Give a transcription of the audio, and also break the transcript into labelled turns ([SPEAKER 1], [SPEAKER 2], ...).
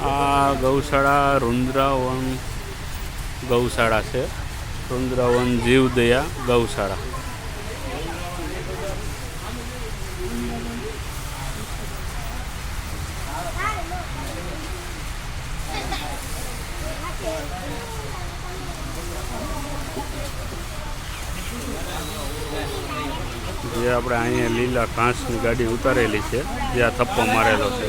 [SPEAKER 1] આ ગૌશાળા રુદ્રવન ગૌશાળા છે. રુદ્રવન જીવદયા ગૌશાળા. જે આપણે અહીંયા લીલા ઘાસની ગાડી ઉતારેલી છે, જ્યાં થપ્પો મારેલો છે.